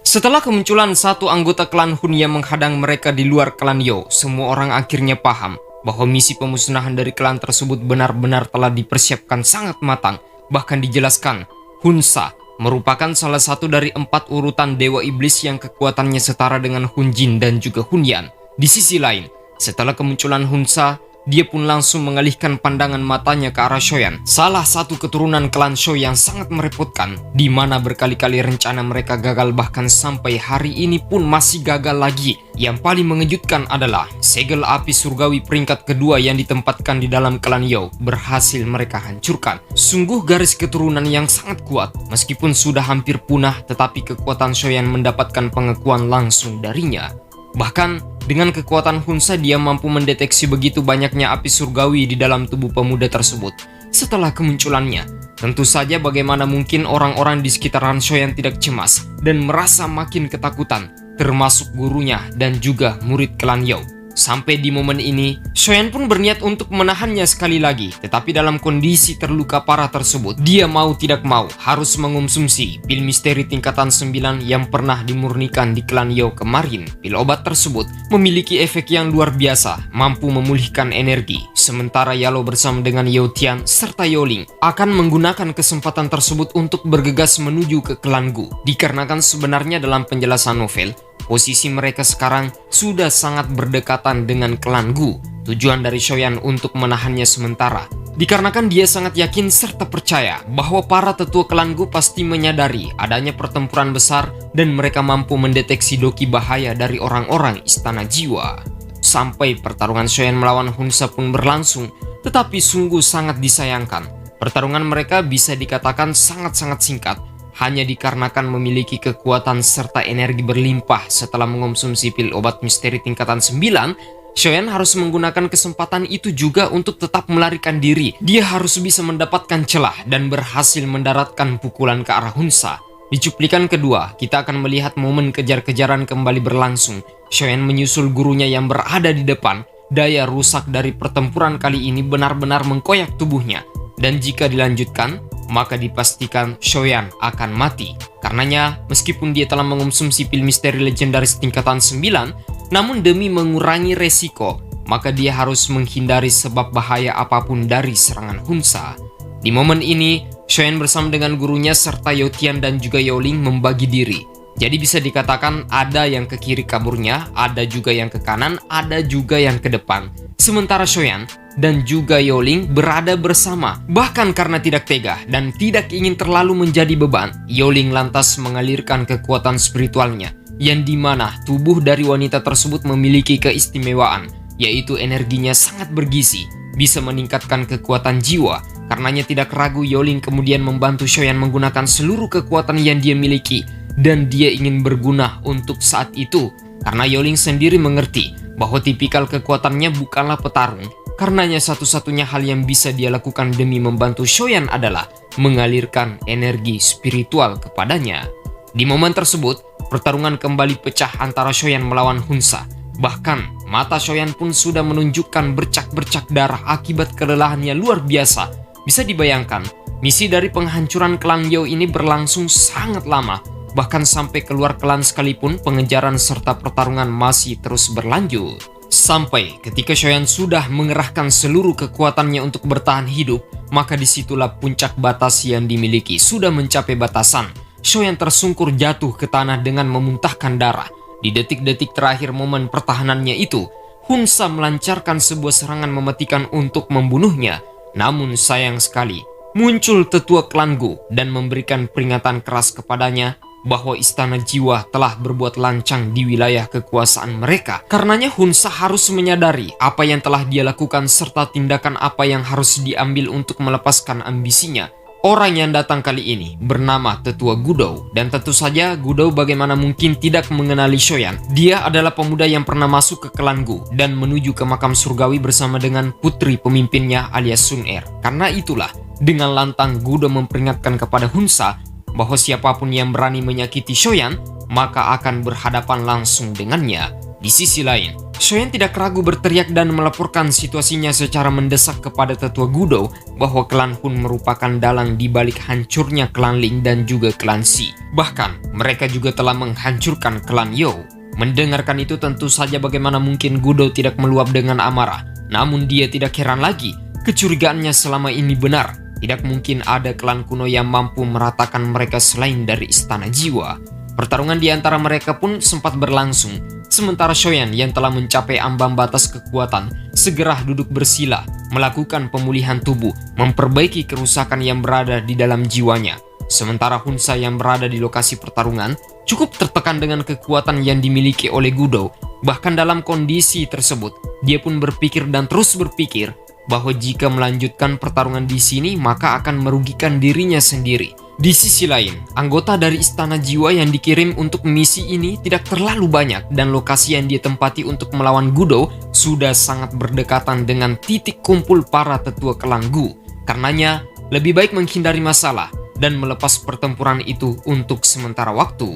Setelah kemunculan satu anggota klan Hun yang menghadang mereka di luar klan Yo, semua orang akhirnya paham bahwa misi pemusnahan dari klan tersebut benar-benar telah dipersiapkan sangat matang. Bahkan dijelaskan, Hunsa merupakan salah satu dari 4 urutan dewa iblis yang kekuatannya setara dengan Hun Jin dan juga Hun Yan. Di sisi lain, setelah kemunculan Hunsa, dia pun langsung mengalihkan pandangan matanya ke arah Shoyan, salah satu keturunan klan Sho yang sangat merepotkan, di mana berkali-kali rencana mereka gagal, bahkan sampai hari ini pun masih gagal lagi. Yang paling mengejutkan adalah segel api surgawi peringkat kedua yang ditempatkan di dalam klan Yo berhasil mereka hancurkan. Sungguh garis keturunan yang sangat kuat, meskipun sudah hampir punah, tetapi kekuatan Shoyan mendapatkan pengakuan langsung darinya. Bahkan dengan kekuatan Hunsa, dia mampu mendeteksi begitu banyaknya api surgawi di dalam tubuh pemuda tersebut. Setelah kemunculannya, tentu saja bagaimana mungkin orang-orang di sekitaran Shoyan tidak cemas dan merasa makin ketakutan, termasuk gurunya dan juga murid klan Yo. Sampai di momen ini, Shoyan pun berniat untuk menahannya sekali lagi, tetapi dalam kondisi terluka parah tersebut, dia mau tidak mau harus mengonsumsi pil misteri tingkatan 9 yang pernah dimurnikan di klan Yo kemarin. Pil obat tersebut memiliki efek yang luar biasa, mampu memulihkan energi. Sementara Yalo bersama dengan Yo Tian serta Yoling akan menggunakan kesempatan tersebut untuk bergegas menuju ke klan Gu. Dikarenakan sebenarnya dalam penjelasan novel, posisi mereka sekarang sudah sangat berdekatan dengan klan Gu. Tujuan dari Shoyan untuk menahannya sementara, dikarenakan dia sangat yakin serta percaya bahwa para tetua klan Gu pasti menyadari adanya pertempuran besar dan mereka mampu mendeteksi doki bahaya dari orang-orang Istana Jiwa. Sampai pertarungan Shoyan melawan Hunsa pun berlangsung, tetapi sungguh sangat disayangkan. Pertarungan mereka bisa dikatakan sangat-sangat singkat, hanya dikarenakan memiliki kekuatan serta energi berlimpah. Setelah mengonsumsi pil obat misteri tingkatan 9, Shoyan harus menggunakan kesempatan itu juga untuk tetap melarikan diri. Dia harus bisa mendapatkan celah dan berhasil mendaratkan pukulan ke arah Hunsa. Di cuplikan kedua, kita akan melihat momen kejar-kejaran kembali berlangsung. Shoyan menyusul gurunya yang berada di depan. Daya rusak dari pertempuran kali ini benar-benar mengkoyak tubuhnya. Dan jika dilanjutkan, maka dipastikan Shoyan akan mati. Karenanya, meskipun dia telah mengonsumsi pil misteri legendaris tingkatan 9, namun demi mengurangi resiko, maka dia harus menghindari sebab bahaya apapun dari serangan Hunsa. Di momen ini, Shoyan bersama dengan gurunya serta Yo Tian dan juga Yoling membagi diri. Jadi bisa dikatakan ada yang ke kiri kaburnya, ada juga yang ke kanan, ada juga yang ke depan. Sementara Shoyan dan juga Yoling berada bersama. Bahkan karena tidak tega dan tidak ingin terlalu menjadi beban, Yoling lantas mengalirkan kekuatan spiritualnya, yang dimana tubuh dari wanita tersebut memiliki keistimewaan, yaitu energinya sangat bergizi, bisa meningkatkan kekuatan jiwa. Karenanya tidak ragu Yoling kemudian membantu Shoyan menggunakan seluruh kekuatan yang dia miliki, dan dia ingin berguna untuk saat itu. Karena Yoling sendiri mengerti bahwa tipikal kekuatannya bukanlah petarung. Karenanya satu-satunya hal yang bisa dia lakukan demi membantu Shoyan adalah mengalirkan energi spiritual kepadanya. Di momen tersebut, pertarungan kembali pecah antara Shoyan melawan Hunsa. Bahkan, mata Shoyan pun sudah menunjukkan bercak-bercak darah akibat kelelahannya luar biasa. Bisa dibayangkan, misi dari penghancuran klan Yo ini berlangsung sangat lama. Bahkan sampai keluar klan sekalipun, pengejaran serta pertarungan masih terus berlanjut. Sampai ketika Shoyan sudah mengerahkan seluruh kekuatannya untuk bertahan hidup, maka disitulah puncak batas yang dimiliki sudah mencapai batasan. Shoyan tersungkur jatuh ke tanah dengan memuntahkan darah. Di detik-detik terakhir momen pertahanannya itu, Hunsa melancarkan sebuah serangan mematikan untuk membunuhnya. Namun sayang sekali, muncul tetua klan Gu dan memberikan peringatan keras kepadanya bahwa Istana Jiwa telah berbuat lancang di wilayah kekuasaan mereka. Karenanya Hunsa harus menyadari apa yang telah dia lakukan serta tindakan apa yang harus diambil untuk melepaskan ambisinya. Orang yang datang kali ini bernama Tetua Gudou, dan tentu saja Gudou bagaimana mungkin tidak mengenali Shoyan. Dia adalah pemuda yang pernah masuk ke klan Gu dan menuju ke makam surgawi bersama dengan putri pemimpinnya alias Sun Er. Karena itulah, dengan lantang Gudou memperingatkan kepada Hunsa bahwa siapapun yang berani menyakiti Shoyan, maka akan berhadapan langsung dengannya. Di sisi lain, Shoyan tidak ragu berteriak dan melaporkan situasinya secara mendesak kepada tetua Gudo bahwa klan Hun merupakan dalang di balik hancurnya klan Ling dan juga klan Xi. Bahkan, mereka juga telah menghancurkan klan You. Mendengarkan itu tentu saja bagaimana mungkin Gudo tidak meluap dengan amarah. Namun dia tidak heran lagi, kecurigaannya selama ini benar. Tidak mungkin ada klan kuno yang mampu meratakan mereka selain dari Istana Jiwa. Pertarungan di antara mereka pun sempat berlangsung. Sementara Shoyan yang telah mencapai ambang batas kekuatan segera duduk bersila, melakukan pemulihan tubuh, memperbaiki kerusakan yang berada di dalam jiwanya. Sementara Hunsa yang berada di lokasi pertarungan cukup tertekan dengan kekuatan yang dimiliki oleh Gudo. Bahkan dalam kondisi tersebut, dia pun berpikir dan terus berpikir bahwa jika melanjutkan pertarungan di sini maka akan merugikan dirinya sendiri. Di sisi lain, anggota dari Istana Jiwa yang dikirim untuk misi ini tidak terlalu banyak dan lokasi yang dia tempati untuk melawan Gudo sudah sangat berdekatan dengan titik kumpul para tetua klan Gu. Karenanya, lebih baik menghindari masalah dan melepas pertempuran itu untuk sementara waktu.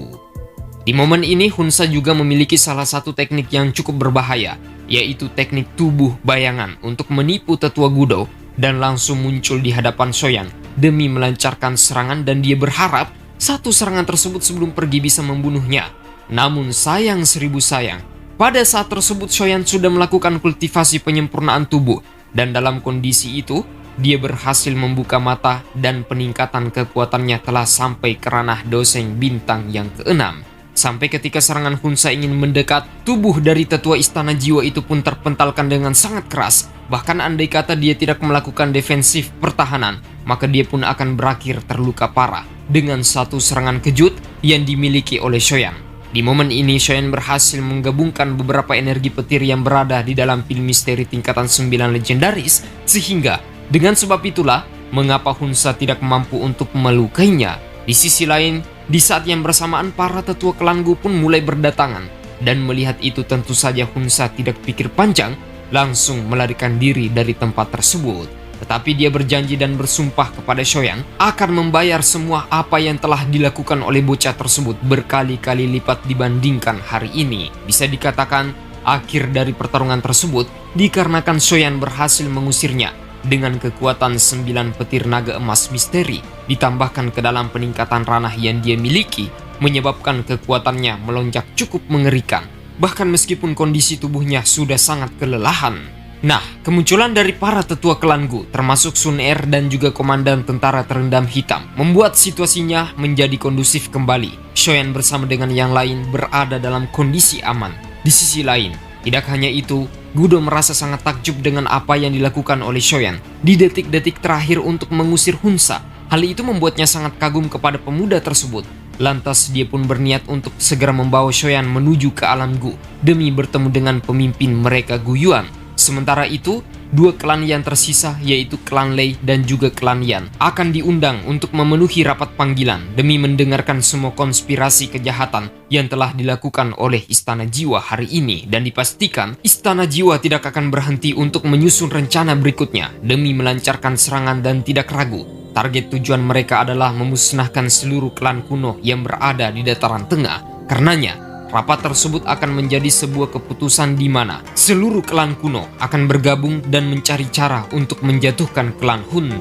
Di momen ini, Hunsa juga memiliki salah satu teknik yang cukup berbahaya, yaitu teknik tubuh bayangan untuk menipu tetua Gudo dan langsung muncul di hadapan Shoyan demi melancarkan serangan, dan dia berharap satu serangan tersebut sebelum pergi bisa membunuhnya. Namun sayang seribu sayang, pada saat tersebut Shoyan sudah melakukan kultivasi penyempurnaan tubuh, dan dalam kondisi itu dia berhasil membuka mata dan peningkatan kekuatannya telah sampai ke ranah doseng bintang yang ke-6. Sampai ketika serangan Hunsa ingin mendekat, tubuh dari tetua Istana Jiwa itu pun terpentalkan dengan sangat keras. Bahkan andai kata dia tidak melakukan defensif pertahanan, maka dia pun akan berakhir terluka parah dengan satu serangan kejut yang dimiliki oleh Shoyan. Di momen ini, Shoyan berhasil menggabungkan beberapa energi petir yang berada di dalam pil misteri tingkatan 9 legendaris, sehingga dengan sebab itulah mengapa Hunsa tidak mampu untuk melukainya. Di sisi lain, di saat yang bersamaan para tetua klan Gu pun mulai berdatangan, dan melihat itu tentu saja Hunsa tidak pikir panjang, langsung melarikan diri dari tempat tersebut. Tetapi dia berjanji dan bersumpah kepada Shoyan akan membayar semua apa yang telah dilakukan oleh bocah tersebut berkali-kali lipat dibandingkan hari ini. Bisa dikatakan akhir dari pertarungan tersebut dikarenakan Shoyan berhasil mengusirnya dengan kekuatan 9 petir naga emas misteri ditambahkan ke dalam peningkatan ranah yang dia miliki, menyebabkan kekuatannya melonjak cukup mengerikan, bahkan meskipun kondisi tubuhnya sudah sangat kelelahan. Nah, kemunculan dari para tetua klan Gu termasuk Sun Er dan juga komandan tentara terendam hitam membuat situasinya menjadi kondusif kembali. Shoyan bersama dengan yang lain berada dalam kondisi aman. Di sisi lain, tidak hanya itu, Gudo merasa sangat takjub dengan apa yang dilakukan oleh Shoyan di detik-detik terakhir untuk mengusir Hunsa. Hal itu membuatnya sangat kagum kepada pemuda tersebut. Lantas dia pun berniat untuk segera membawa Shoyan menuju ke alam Gu demi bertemu dengan pemimpin mereka Gu Yuan. Sementara itu, dua klan yang tersisa yaitu klan Lei dan juga klan Yan akan diundang untuk memenuhi rapat panggilan demi mendengarkan semua konspirasi kejahatan yang telah dilakukan oleh Istana Jiwa hari ini, dan dipastikan Istana Jiwa tidak akan berhenti untuk menyusun rencana berikutnya demi melancarkan serangan, dan tidak ragu target tujuan mereka adalah memusnahkan seluruh klan kuno yang berada di dataran tengah. Karenanya rapat tersebut akan menjadi sebuah keputusan di mana seluruh klan kuno akan bergabung dan mencari cara untuk menjatuhkan klan Hun.